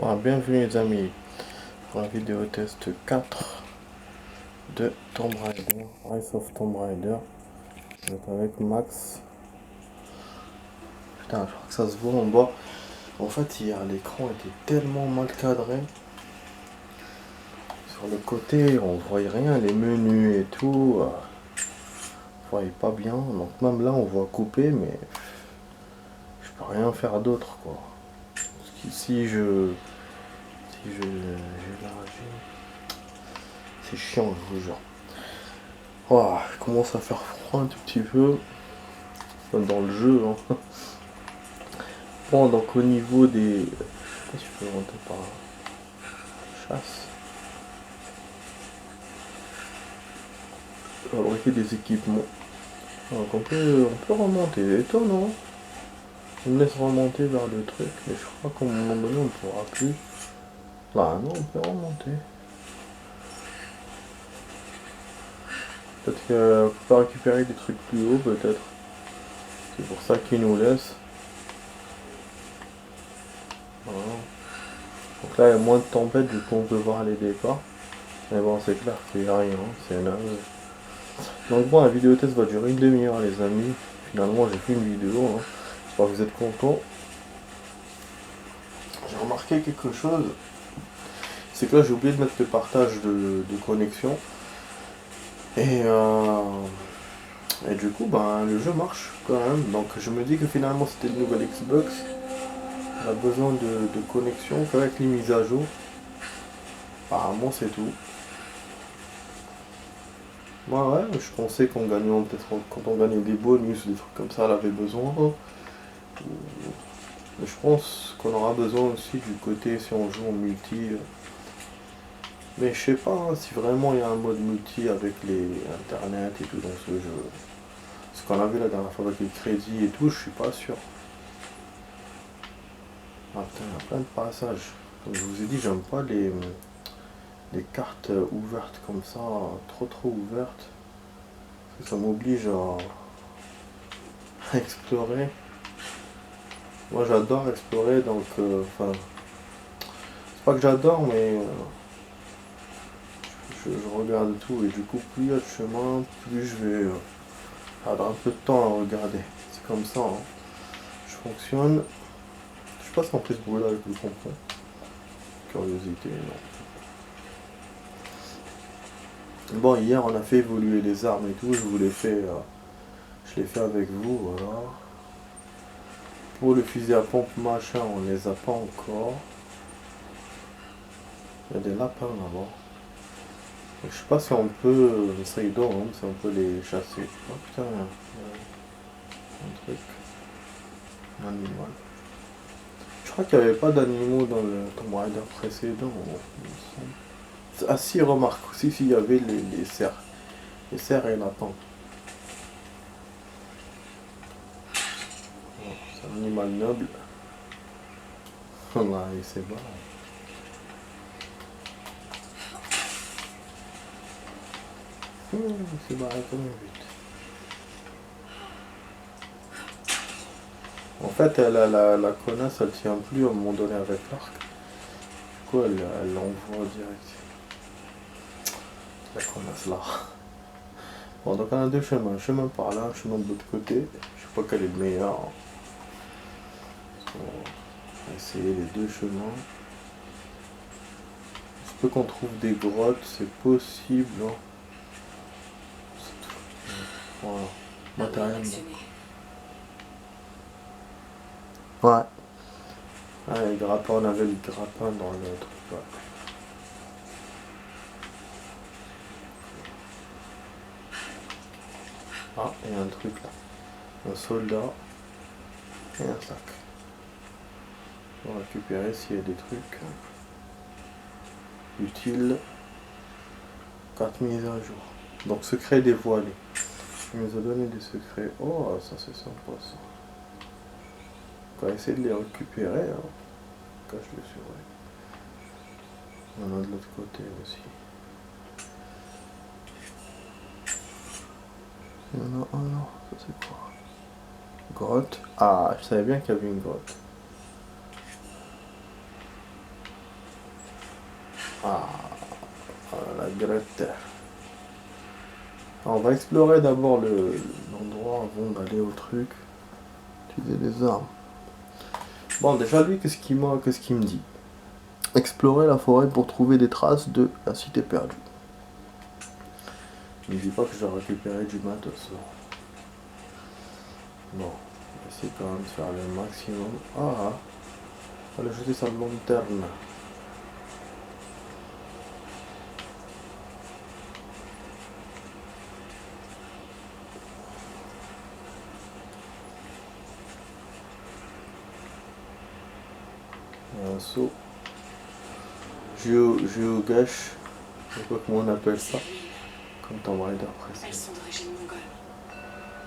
Voilà, bienvenue les amis pour la vidéo test 4 de Tomb Raider, Rise of Tomb Raider. Je vais être avec Max. Putain, je crois que ça se voit en bas. En fait, hier, l'écran était tellement mal cadré. Sur le côté, on voyait rien, les menus et tout. On voyait pas bien. Donc même là, on voit couper, mais je peux rien faire d'autre, quoi. Parce que si j'élargis, c'est chiant, je vous jure. Oh, je commence à faire froid un tout petit peu dans le jeu. Hein. Bon, donc au niveau des... Je sais pas si je peux monter par chasse. Fabriquer des équipements. Donc on peut remonter. Étonnant. On me laisse remonter vers le truc. Mais je crois qu'à un moment donné on ne pourra plus. Là non, on peut remonter. Peut-être qu'on peut pas récupérer des trucs plus hauts peut-être. C'est pour ça qu'ils nous laissent. Voilà. Donc là il y a moins de tempêtes du coup on peut voir les départs. Mais bon c'est clair qu'il n'y a rien, c'est naze. Donc bon la vidéo test va durer une demi-heure les amis. Finalement j'ai fait une vidéo, hein. J'espère que vous êtes contents. J'ai remarqué quelque chose, c'est que là j'ai oublié de mettre le partage de connexion. Et du coup ben le jeu marche quand même. Donc je me dis que finalement c'était une nouvelle Xbox. On a besoin de connexion qu'avec les mises à jour. Apparemment c'est tout. Moi ouais, je pensais qu'on gagnait peut-être quand on gagnait des bonus, des trucs comme ça, elle avait besoin. Mais je pense qu'on aura besoin aussi du côté si on joue en multi. Mais je sais pas hein, si vraiment il y a un mode multi avec les internet et tout dans ce jeu. Ce qu'on a vu la dernière fois avec les crédits et tout, je suis pas sûr. Ah putain, il y a plein de passages. Comme je vous ai dit, j'aime pas les cartes ouvertes comme ça, trop ouvertes. Parce que ça m'oblige à explorer. Moi j'adore explorer donc enfin c'est pas que j'adore mais je regarde tout et du coup plus il y a de chemin, plus je vais perdre un peu de temps à regarder. C'est comme ça, hein. Je fonctionne. Je sais pas si en plus ce bruit là je le comprends. Curiosité, non. Bon hier on a fait évoluer les armes et tout, je l'ai fait avec vous, voilà. Pour le fusil à pompe machin on les a pas encore. Il y a des lapins là-bas. Je sais pas si on peut, essayer d'or, hein, si on peut les chasser. Oh putain, il y a un truc. Un animal. Je crois qu'il n'y avait pas d'animaux dans le Tomb Raider précédent. Ah si, remarque, aussi s'il y avait les cerfs. Les cerfs et lapins. Oh, c'est un animal noble. Là, il s'est barré. Il s'est barré quand même vite. En fait, la connasse, elle tient plus à un moment donné avec l'arc. Du coup, elle l'envoie direct. La connasse là. Bon, donc on a deux chemins. Un chemin par là, un chemin de l'autre côté. Je sais pas quel est le meilleur. On va essayer les deux chemins. Il se peut qu'on trouve des grottes, c'est possible. Hein. Voilà. Matériel. Ouais. Ah, les grappins, on avait le grappin dans le truc. Ouais. Ah, il y a un truc là. Un soldat et un sac. On va récupérer s'il y a des trucs utiles. 4 mises à jour. Donc secret dévoilé. Il nous a donné des secrets. Oh, ça c'est sympa ça. On va essayer de les récupérer. Hein. Cache-le sur eux. Il y en a de l'autre côté aussi. Il y en a un là. Ça c'est quoi? Grotte. Ah, je savais bien qu'il y avait une grotte. Ah, la grotte. On va explorer d'abord l'endroit avant d'aller au truc. Utiliser des armes. Bon, déjà lui, qu'est-ce qu'il me dit? Explorer la forêt pour trouver des traces de la cité perdue. Il ne dit pas que je dois récupérer du matos. Bon, on va essayer quand même de faire le maximum. Ah, on va jeter sa lanterne. Un saut. Géogache. Je sais pas comment on appelle ça. Comme Tomb Raider Elles précédent. sont d'origine mongole.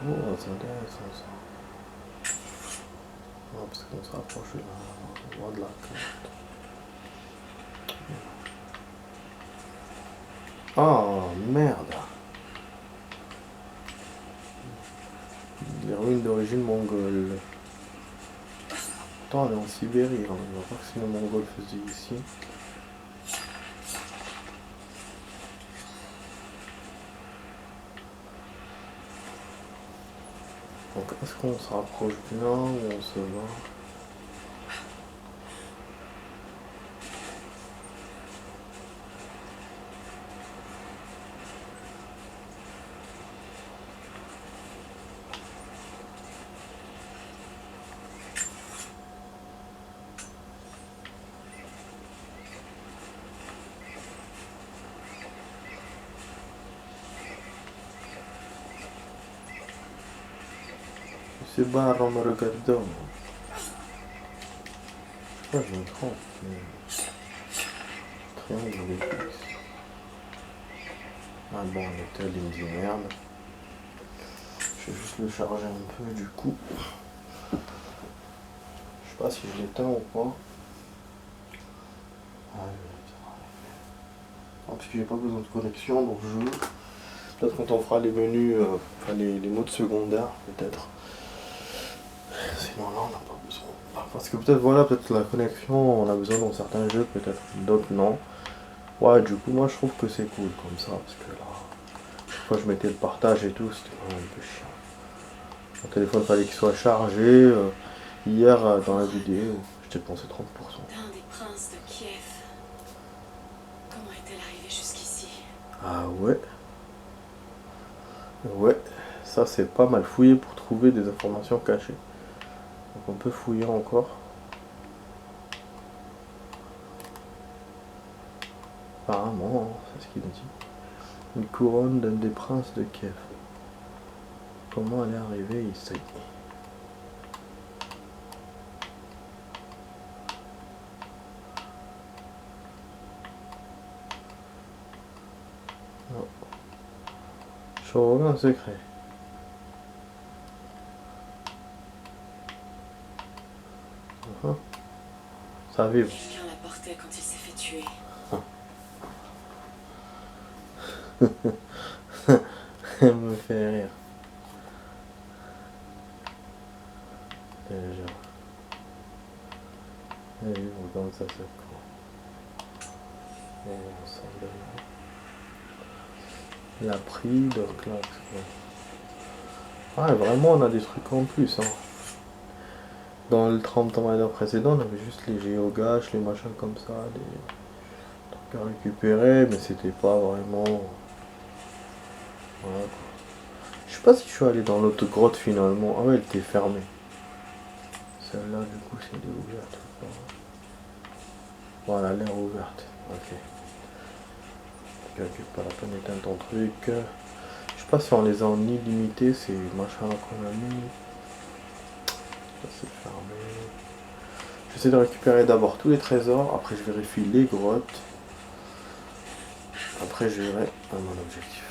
Oh, c'est intéressant ça. Non, parce qu'on se rapproche loin de la carte. Ah, merde. Les ruines d'origine mongole. Attends, on est en Sibérie, hein. Je vois pas que c'est les Mongols faisaient ici. Donc est-ce qu'on se rapproche bien ou on se va? Il se barre en me regardant. Je sais pas, je me trompe. Mais... Triangle de X. Ah bon, le tel il me dit merde. Je vais juste le charger un peu du coup. Je sais pas si je l'éteins ou pas. Ah, je vais l'éteindre. Ah, parce que j'ai pas besoin de connexion donc je... Peut-être quand on fera les menus, enfin les modes secondaires peut-être. Sinon là on n'a pas besoin. Ah, parce que peut-être voilà, peut-être la connexion on a besoin dans certains jeux, peut-être d'autres non. Ouais, du coup moi je trouve que c'est cool comme ça parce que là, chaque fois je mettais le partage et tout, c'était quand même un peu chiant. Mon téléphone fallait qu'il soit chargé. Hier dans la vidéo, j'ai dépensé 30%. Un des princes de Kiev. Comment est-elle arrivée jusqu'ici? Ah ouais. Ouais, ça c'est pas mal fouillé pour trouver des informations cachées. Donc on peut fouiller encore. Apparemment, c'est ce qu'il dit. Une couronne d'un des princes de Kiev. Comment elle est arrivée ici? Non. Je reviens un secret. Ça vibre. Quelqu'un la portait quand il s'est fait tuer. Elle me fait rire. Déjà. Elle vibre comme ça se prend. Et on s'en donne. La pris, donc là. Ah, vraiment, on a des trucs en plus. Hein. Dans le 30 Tomb précédent, on avait juste les géogaches, les machins comme ça, des trucs à récupérer, mais c'était pas vraiment. Voilà. Je sais pas si je suis allé dans l'autre grotte finalement. Ah ouais, elle était fermée. Celle-là, du coup, c'est elle est ouverte. Voilà, elle a l'air ouverte. Ok. Calcule pas la peine d'éteindre ton truc. Je sais pas si on les a en illimité, ces machins là qu'on a mis. Ça c'est fermé. J'essaie de récupérer d'abord tous les trésors, après je vérifie les grottes. Après je verrai mon objectif.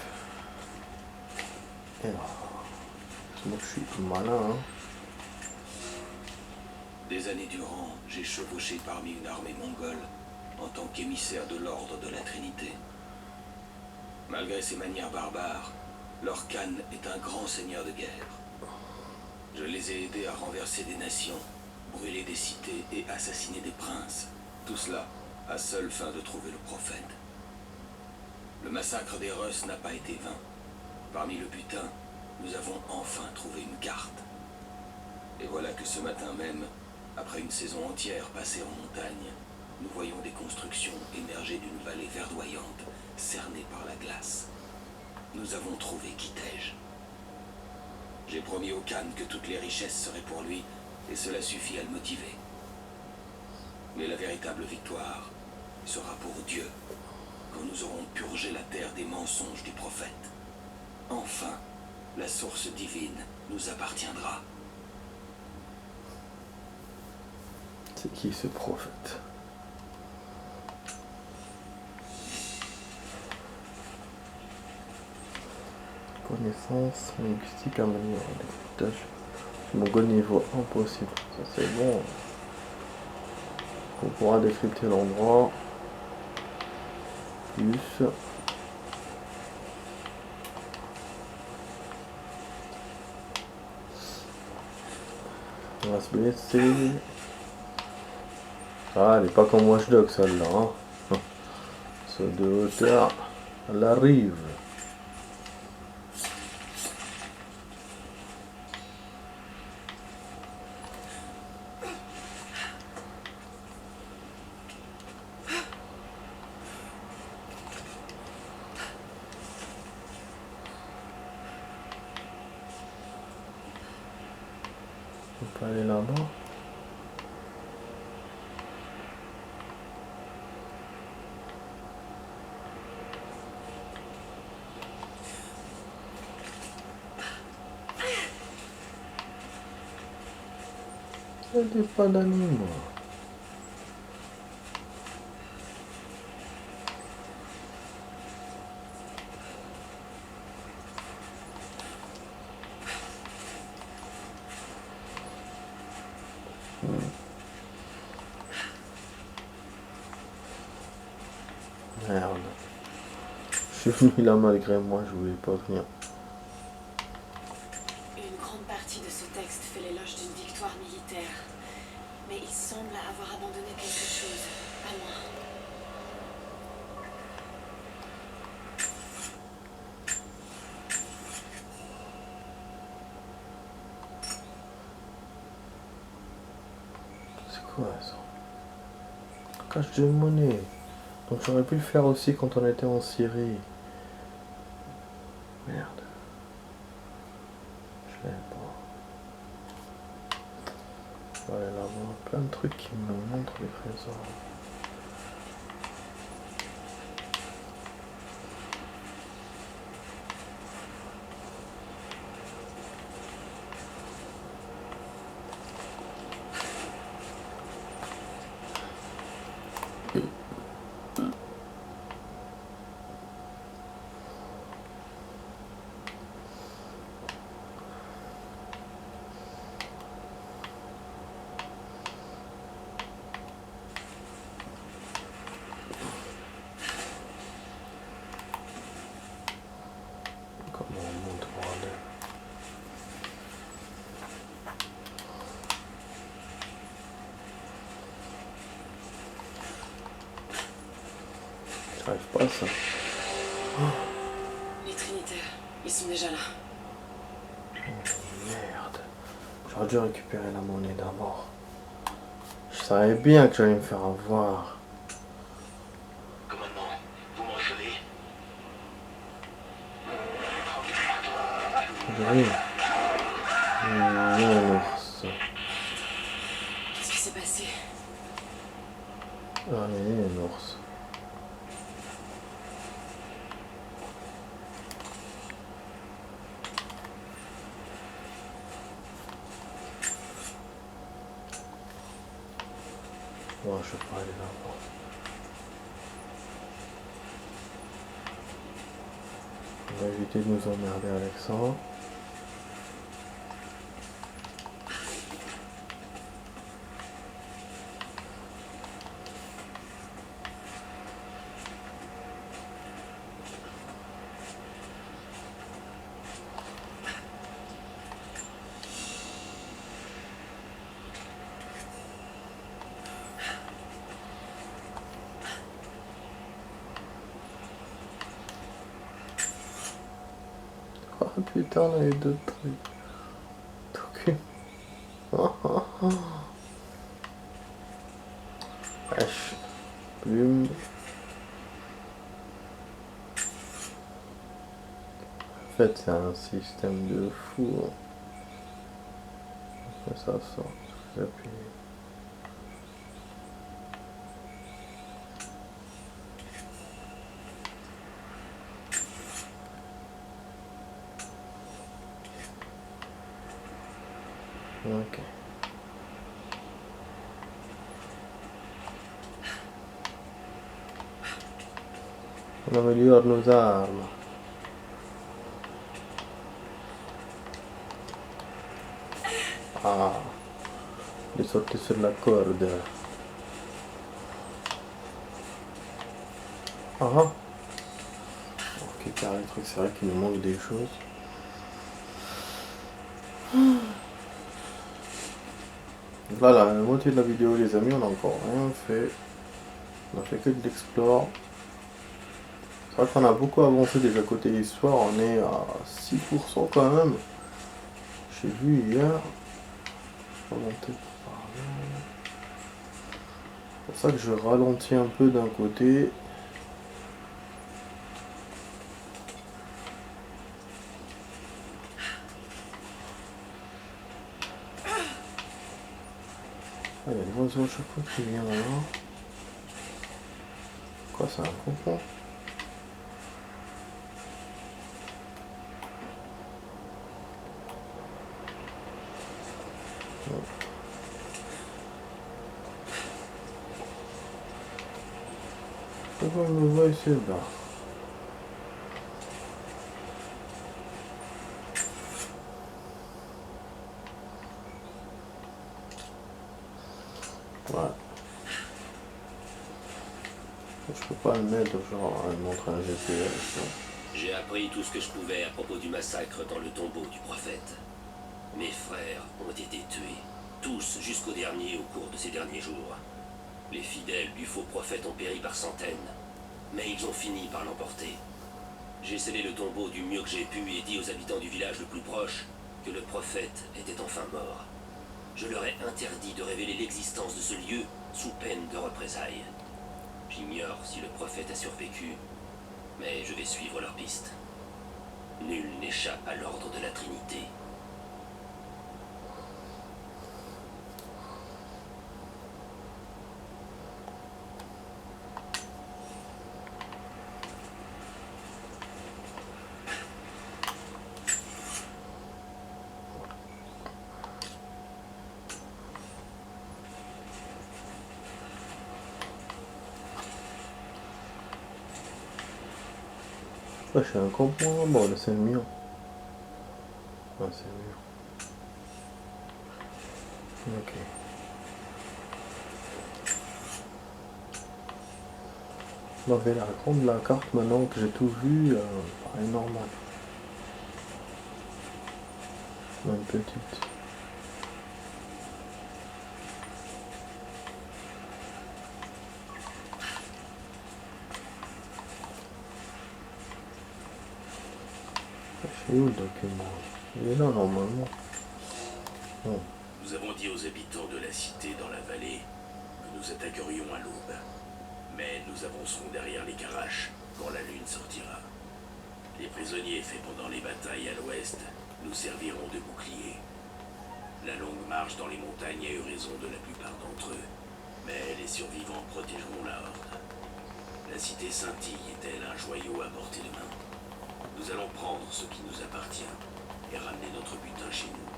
Et là. Moi je suis malin hein. Des années durant, j'ai chevauché parmi une armée mongole en tant qu'émissaire de l'ordre de la Trinité. Malgré ses manières barbares, leur Khan est un grand seigneur de guerre. Je les ai aidés à renverser des nations, brûler des cités et assassiner des princes. Tout cela à seule fin de trouver le prophète. Le massacre des Russes n'a pas été vain. Parmi le butin, nous avons enfin trouvé une carte. Et voilà que ce matin même, après une saison entière passée en montagne, nous voyons des constructions émerger d'une vallée verdoyante, cernée par la glace. Nous avons trouvé Kitej. J'ai promis au Khan que toutes les richesses seraient pour lui, et cela suffit à le motiver. Mais la véritable victoire sera pour Dieu, quand nous aurons purgé la terre des mensonges du prophète. Enfin, la source divine nous appartiendra. C'est qui ce prophète? Connaissance linguistique améliorée. Décryptage. Mongol niveau impossible. Ça c'est bon. On pourra décrypter l'endroit. Plus. On va se blesser. Ah, elle est pas comme Watch Dogs celle-là. Hein. Saut de hauteur. Elle arrive. On peut aller là-bas. Il n'y a pas d'animaux. Merde. Je suis venu là malgré moi, je voulais pas venir. Une grande partie de ce texte fait l'éloge d'une victoire militaire. Mais il semble avoir abandonné quelque chose, pas loin. C'est quoi ça? Cache de monnaie. Donc j'aurais pu le faire aussi quand on était en Syrie. Merde. Je l'avais pas. Je vais aller là-bas. Plein de trucs qui me montrent les trésors. Comment on monte, bordel? J'arrive pas à ça. Les Trinitaires, ils sont déjà là. Merde. J'aurais dû récupérer la monnaie d'abord. Je savais bien que j'allais me faire avoir. Commandement, vous me recevez? J'arrive. Ours. Qu'est-ce qui s'est passé? Allez, l'ours. Ouais, je vais pas aller là-bas. On va éviter de nous emmerder avec ça. Oh putain, on a eu d'autres trucs. Tout cul. Oh, oh, oh. H. Plume. En fait, c'est un système de fou. Ça sort. J'appuie. Ok. On améliore nos armes. Ah, il est sorti sur la corde. Ah, ok, carré le truc, c'est vrai qu'il nous manque des choses. Voilà, la moitié de la vidéo les amis, on n'a encore rien fait. On a fait que de l'explore. C'est vrai qu'on a beaucoup avancé déjà côté histoire, on est à 6% quand même. J'ai vu hier. On va monter par là. C'est pour ça que je ralentis un peu d'un côté. Ah, il y a des oiseaux à chaque fois qui viennent là. Quoi, c'est un concombre? Pourquoi on me voit ici là? Ouais. Je peux pas le mettre genre à montrer un GPS. J'ai appris tout ce que je pouvais à propos du massacre dans le tombeau du prophète. Mes frères ont été tués, tous jusqu'au dernier au cours de ces derniers jours. Les fidèles du faux prophète ont péri par centaines, mais ils ont fini par l'emporter. J'ai scellé le tombeau du mieux que j'ai pu et dit aux habitants du village le plus proche que le prophète était enfin mort. Je leur ai interdit de révéler l'existence de ce lieu sous peine de représailles. J'ignore si le prophète a survécu, mais je vais suivre leur piste. Nul n'échappe à l'ordre de la Trinité. Ouais, je suis un complot. Bon, là c'est le mur. Ouais, c'est le mur. Ok. On va la grande la carte maintenant que j'ai tout vu. Pareil normal. Une petite. C'est où le document? Il est là normalement. Oh. Nous avons dit aux habitants de la cité dans la vallée que nous attaquerions à l'aube. Mais nous avancerons derrière les Karash quand la lune sortira. Les prisonniers faits pendant les batailles à l'ouest nous serviront de boucliers. La longue marche dans les montagnes a eu raison de la plupart d'entre eux, mais les survivants protégeront la horde. La cité scintille est-elle un joyau à portée de main? Nous allons prendre ce qui nous appartient et ramener notre butin chez nous.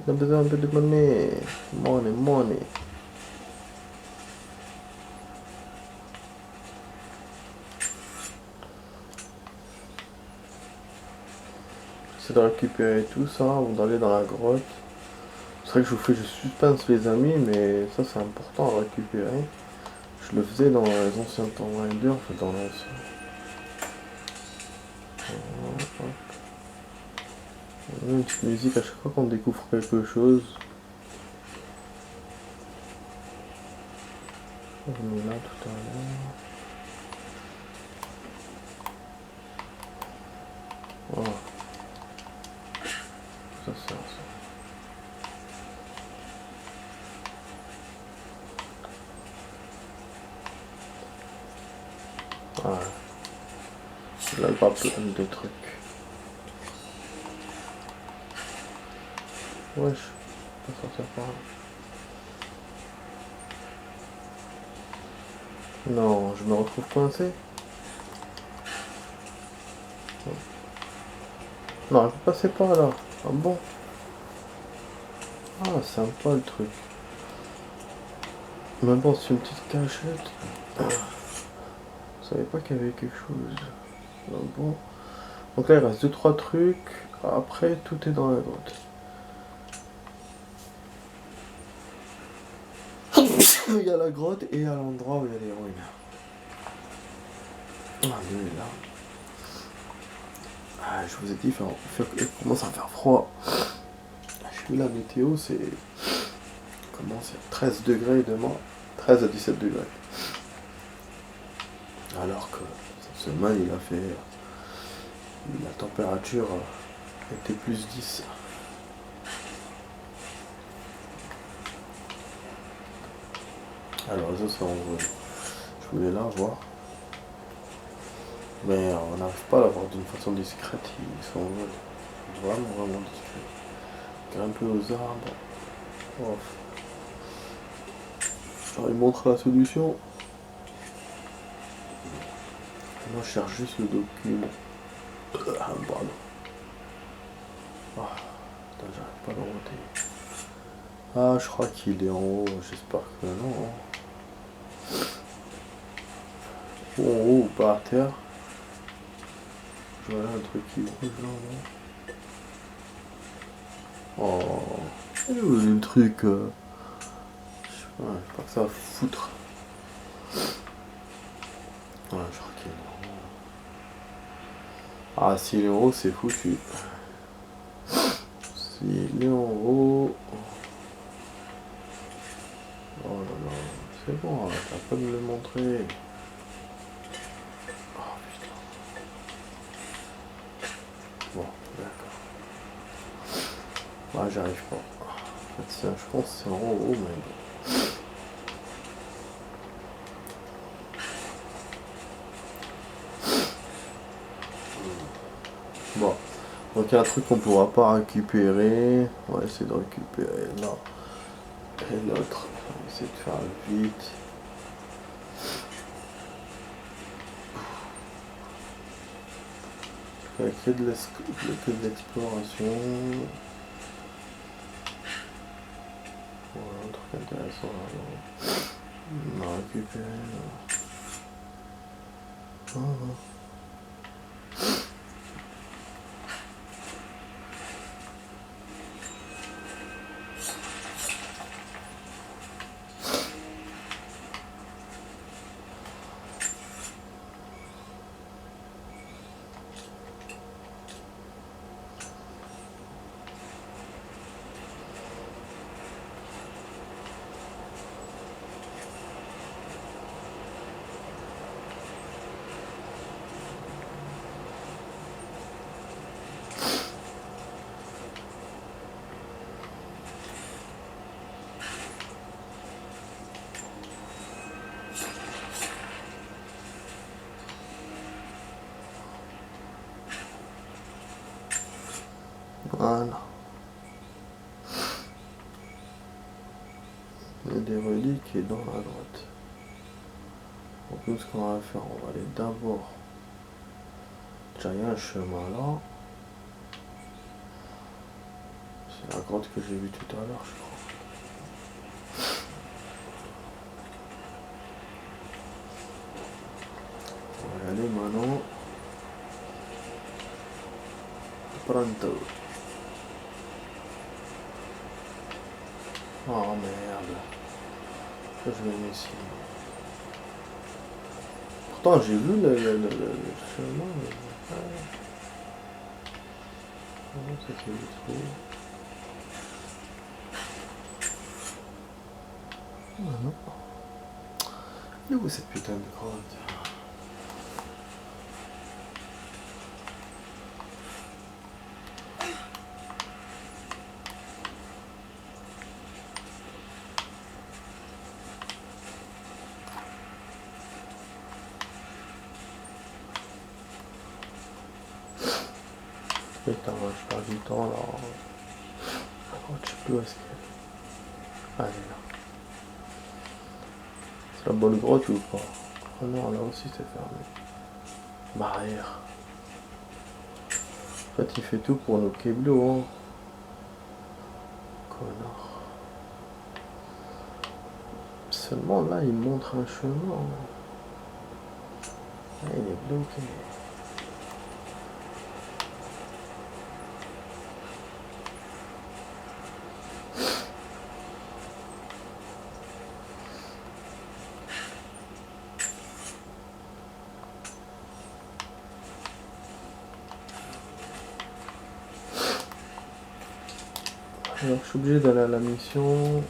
On a besoin un peu de monnaie. Money, money. C'est de récupérer tout ça avant d'aller dans la grotte. C'est vrai que je vous fais du suspense les amis, mais ça c'est important à récupérer. Je le faisais dans les anciens Tomb Raider, enfin dans l'ancien. On a une petite musique à chaque fois qu'on découvre quelque chose. On est là tout à l'heure. Voilà. Ça sert ça. Voilà. Là, pas plein de trucs. Wesh, on va sortir par là. Non, je me retrouve coincé. Non, je peux passer par là. Ah bon? Ah, sympa le truc. Mais bon, c'est une petite cachette. Je savais pas qu'il y avait quelque chose. Ah bon. Donc là, il reste 2-3 trucs. Après, tout est dans la grotte. Il y a la grotte et à l'endroit où il y a les ruines. Ah, lui est là. Ah, je vous ai dit, il commence à faire froid. J'ai vu la météo, c'est. Comment c'est 13 degrés demain. 13 à 17 degrés. Alors que cette semaine, il a fait. La température était plus 10. Alors, ça, c'est en vrai. Je voulais la voir. Mais on n'arrive pas à l'avoir d'une façon discrète. Ils sont vraiment discrets. Grimper aux arbres. Oh. Alors, il montre la solution. Moi, je cherche juste le document. Pardon. Ah, putain, j'arrive pas à le roter. Ah, je crois qu'il est en haut. J'espère que non. Ou en haut ou pas à terre. Voilà un truc qui bouge là. Oh, il est où le truc je sais pas que ça va foutre. Ouais, je crois qu'il est en haut. Ah, s'il est en haut, c'est foutu. S'il est en haut. Oh là là, c'est bon, t'as pas de me le montrer. Oh putain. Bon, d'accord. Ah, j'arrive pas. En fait, je pense que c'est en haut, mais bon. Bon, donc il y a un truc qu'on pourra pas récupérer. On va essayer de récupérer là. Et l'autre, on va essayer de faire vite. Il y a que de l'exploration. Voilà, un truc intéressant là. On a récupéré là. Ah. Voilà. Il y a des reliques et dans la grotte. Donc nous ce qu'on va faire, on va aller d'abord. Déjà il y a un chemin là. C'est la grotte que j'ai vue tout à l'heure je crois. On va y aller maintenant. Pronto. Oh merde. Je vais aller ici. Pourtant j'ai vu le chemin. Mais... Oh, ça c'est le trou. Ah non. Elle est où cette putain de grotte? Putain, je perds du temps là. Oh, je sais plus où est-ce qu'elle est. Ah, elle est là. C'est la bonne grotte ou pas? Oh non, là aussi c'est fermé. Barrière. En fait, il fait tout pour nos keblos, hein. Connard. Seulement là, il montre un chemin. Ah, il est bloqué. Alors je suis obligé d'aller à la mission.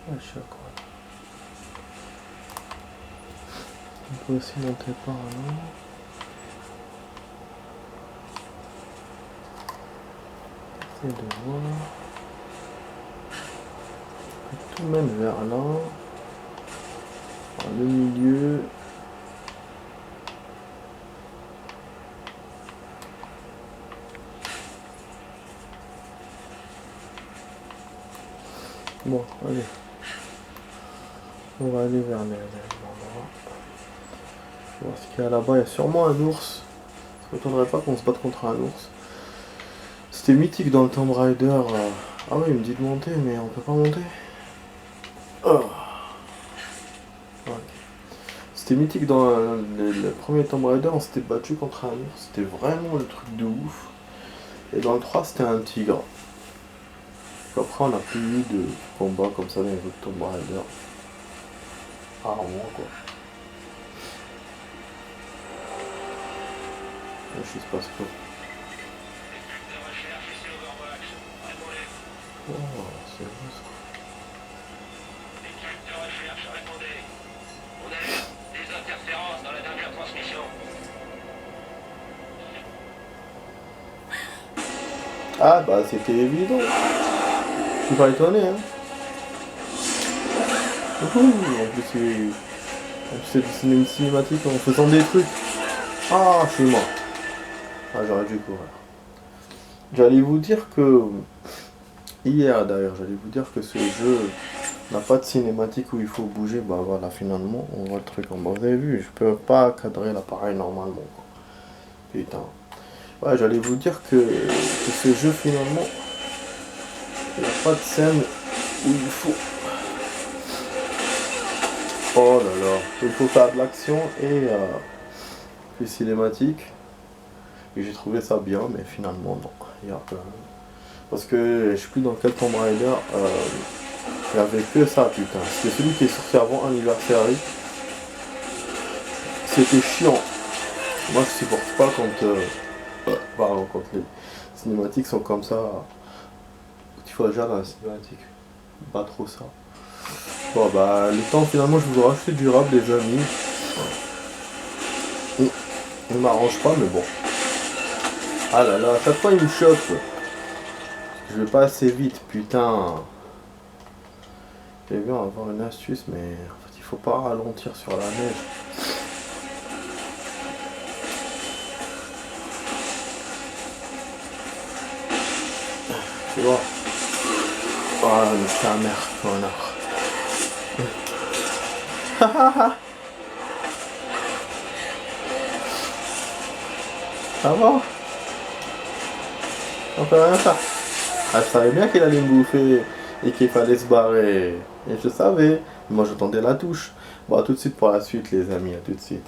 Ah, je suis à quoi là? On peut aussi monter par là. Essayer de voir. Tout mène vers là. Dans le milieu. Bon, allez. On va aller vers les endroits. Voir ce qu'il y a là-bas. Il y a sûrement un ours. Ça ne m'étonnerait pas qu'on se batte contre un ours. C'était mythique dans le Tomb Raider. Ah oui, il me dit de monter, mais on peut pas monter. Oh. Ouais. C'était mythique dans le premier Tomb Raider. On s'était battu contre un ours. C'était vraiment le truc de ouf. Et dans le 3, c'était un tigre. Après, on n'a plus eu de combat comme ça dans les autres Tomb Raider. Rarement, quoi. Qu'est-ce qui se passe quoi? Oh, c'est bon ça. Équipe de recherche, répondez. On a eu des interférences dans la dernière transmission. Ah bah c'était évident. Je suis pas étonné hein. En plus c'est une cinématique en faisant des trucs. Ah je suis mort. Ah j'aurais dû courir. J'allais vous dire que hier d'ailleurs j'allais vous dire que ce jeu n'a pas de cinématique où il faut bouger. Bah voilà finalement on voit le truc en bas. Vous avez vu je peux pas cadrer l'appareil normalement quoi. Putain. Ouais j'allais vous dire que ce jeu finalement il n'y a pas de scène où il faut. Oh là là, il faut faire de l'action et plus cinématique. Et j'ai trouvé ça bien, mais finalement non. Il y a parce que je sais plus dans quel Tomb Raider, il n'y avait que ça putain. C'était celui qui est sorti avant Anniversary. C'était chiant. Moi je supporte pas quand les cinématiques sont comme ça. Il faut agir dans la cinématique. Pas trop ça. Bon bah le temps finalement je vous ai racheté durable les amis. Il m'arrange pas mais bon. Ah là là, à chaque fois il me chope. Je vais pas assez vite, putain. J'ai bien avoir une astuce mais en fait il faut pas ralentir sur la neige. Tu vois. Ah mais ta mère, connard. Ça va? On peut rien faire. Ah, je savais bien qu'il allait me bouffer et qu'il fallait se barrer. Et je savais. Moi, je tendais la touche. Bon, à tout de suite pour la suite, les amis. À tout de suite.